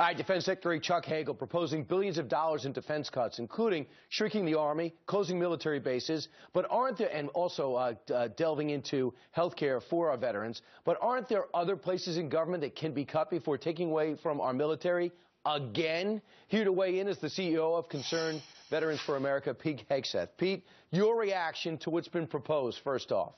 All right, Defense Secretary Chuck Hagel proposing billions of dollars in defense cuts, including shrinking the Army, closing military bases, but aren't there, and also delving into health care for our veterans, but aren't there other places in government that can be cut before taking away from our military again? Here to weigh in is the CEO of Concerned Veterans for America, Pete Hegseth. Pete, your reaction to what's been proposed, first off.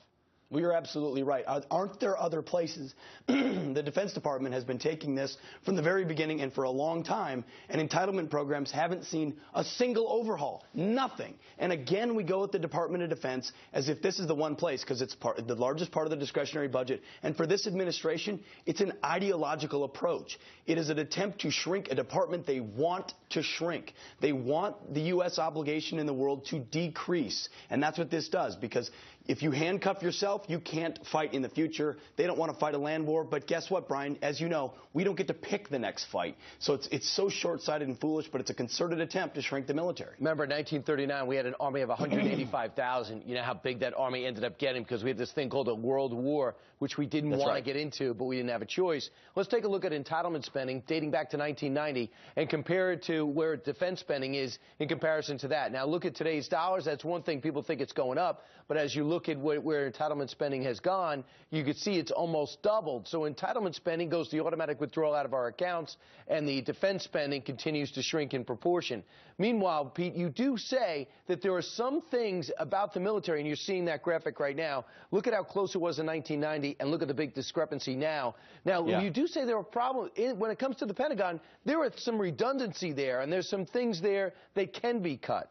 Well, you're absolutely right. Aren't there other places? The Defense Department has been taking this from the very beginning and for a long time, and entitlement programs haven't seen a single overhaul. Nothing. And again, we go with the Department of Defense as if this is the one place because it's the largest part of the discretionary budget. And for this administration, it's an ideological approach. It is an attempt to shrink a department they want to shrink. They want the U.S. obligation in the world to decrease. And that's what this does, because if you handcuff yourself, you can't fight in the future. They don't want to fight a land war. But guess what, Brian? As you know, we don't get to pick the next fight. So it's so short-sighted and foolish, but it's a concerted attempt to shrink the military. Remember, in 1939, we had an army of 185,000. You know how big that army ended up getting because we had this thing called a World War, which we didn't want to get into, but we didn't have a choice. Let's take a look at entitlement spending dating back to 1990 and compare it to where defense spending is in comparison to that. Now, look at today's dollars. That's one thing. People think it's going up. But as you look at where entitlement spending has gone, you can see it's almost doubled. So entitlement spending goes to the automatic withdrawal out of our accounts, and the defense spending continues to shrink in proportion. Meanwhile, Pete, you do say that there are some things about the military, and you're seeing that graphic right now. Look at how close it was in 1990, and look at the big discrepancy now. Now, you do say there are problems. When it comes to the Pentagon, there are some redundancy there, and there's some things there that can be cut.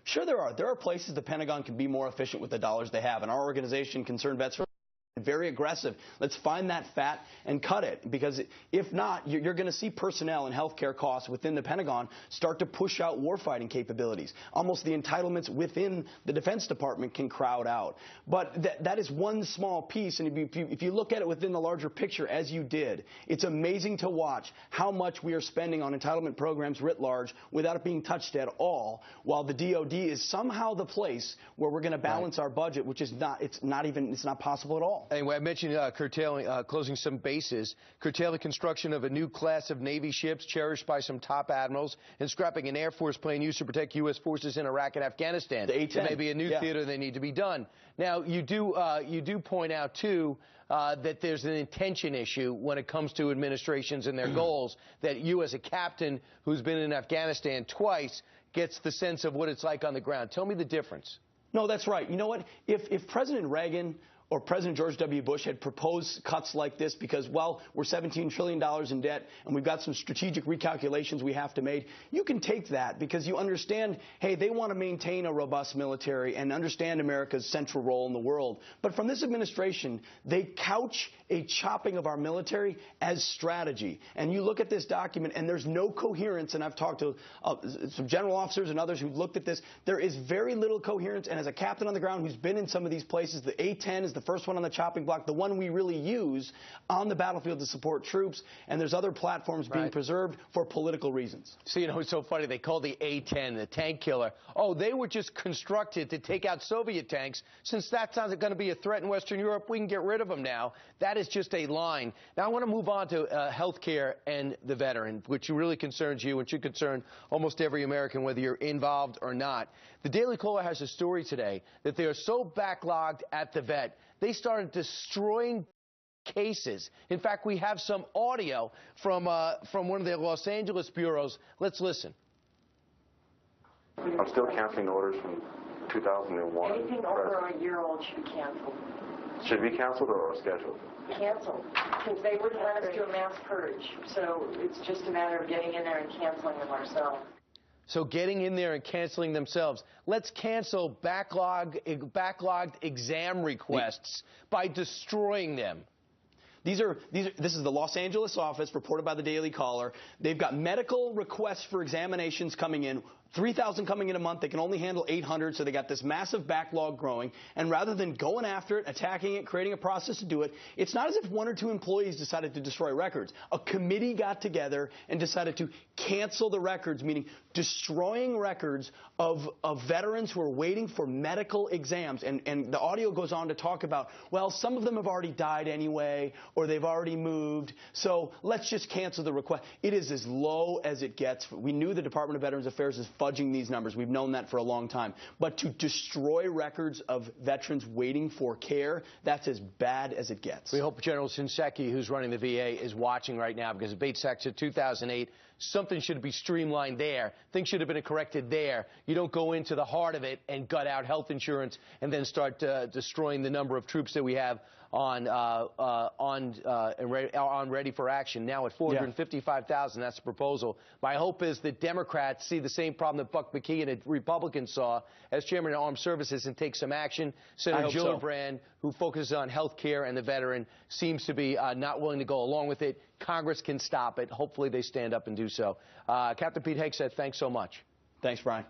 Sure there are. There are places the Pentagon can be more efficient with the dollars they have. And our organization, Concerned Vets, very aggressive. Let's find that fat and cut it, because if not, you're going to see personnel and health care costs within the Pentagon start to push out warfighting capabilities. Almost the entitlements within the Defense Department can crowd out. But that is one small piece, and if you look at it within the larger picture, as you did, it's amazing to watch how much we are spending on entitlement programs writ large without it being touched at all, while the DOD is somehow the place where we're going to balance our budget, which is not, it's not possible at all. Anyway, I mentioned closing some bases, curtail the construction of a new class of Navy ships cherished by some top admirals, and scrapping an Air Force plane used to protect U.S. forces in Iraq and Afghanistan. The A-10. It may be a new theater they need to be done. Now, you do point out, too, that there's an intention issue when it comes to administrations and their goals, that you as a captain who's been in Afghanistan twice gets the sense of what it's like on the ground. Tell me the difference. No, that's right. You know what? If President Reagan or President George W. Bush had proposed cuts like this because, well, we're $17 trillion in debt and we've got some strategic recalculations we have to make, you can take that because you understand, hey, they want to maintain a robust military and understand America's central role in the world. But from this administration, they couch a chopping of our military as strategy. And you look at this document and there's no coherence, and I've talked to some general officers and others who've looked at this. There is very little coherence, and as a captain on the ground who's been in some of these places, the A-10 is the first one on the chopping block, the one we really use on the battlefield to support troops, and there's other platforms being preserved for political reasons. So, you know, it's so funny. They call the A-10 the tank killer. Oh, they were just constructed to take out Soviet tanks. Since that's not going to be a threat in Western Europe, we can get rid of them now. That is just a line. Now, I want to move on to health care and the veteran, which really concerns you and should concern almost every American, whether you're involved or not. The Daily Caller has a story today that they are so backlogged at the vet, they started destroying cases. In fact, we have some audio from one of the Los Angeles bureaus. Let's listen. I'm still canceling orders from 2001. Anything over a year old should be canceled. Should be canceled or scheduled? Canceled, because they wouldn't let us do a mass purge. So it's just a matter of getting in there and canceling them ourselves. So getting in there and canceling themselves. Let's cancel backlogged exam requests by destroying them. This is the Los Angeles office, reported by the Daily Caller. They've got medical requests for examinations coming in, 3,000 coming in a month. They can only handle 800, so they got this massive backlog growing. And rather than going after it, attacking it, creating a process to do it, it's not as if one or two employees decided to destroy records. A committee got together and decided to cancel the records, meaning destroying records of veterans who are waiting for medical exams. And the audio goes on to talk about, well, some of them have already died anyway, or they've already moved. So let's just cancel the request. It is as low as it gets. We knew the Department of Veterans Affairs is fudging these numbers. We've known that for a long time. But to destroy records of veterans waiting for care, that's as bad as it gets. We hope General Shinseki, who's running the VA, is watching right now, because Bates Act of 2008, something should be streamlined there. Things should have been corrected there. You don't go into the heart of it and gut out health insurance and then start destroying the number of troops that we have on ready for action. Now at 455,000, that's the proposal. My hope is that Democrats see the same problem that Buck McKee and the Republicans saw as chairman of Armed Services and take some action. Senator Gillibrand, who focuses on health care and the veteran, seems to be not willing to go along with it. Congress can stop it. Hopefully they stand up and do so. Captain Pete Hegseth, thanks so much. Thanks, Brian.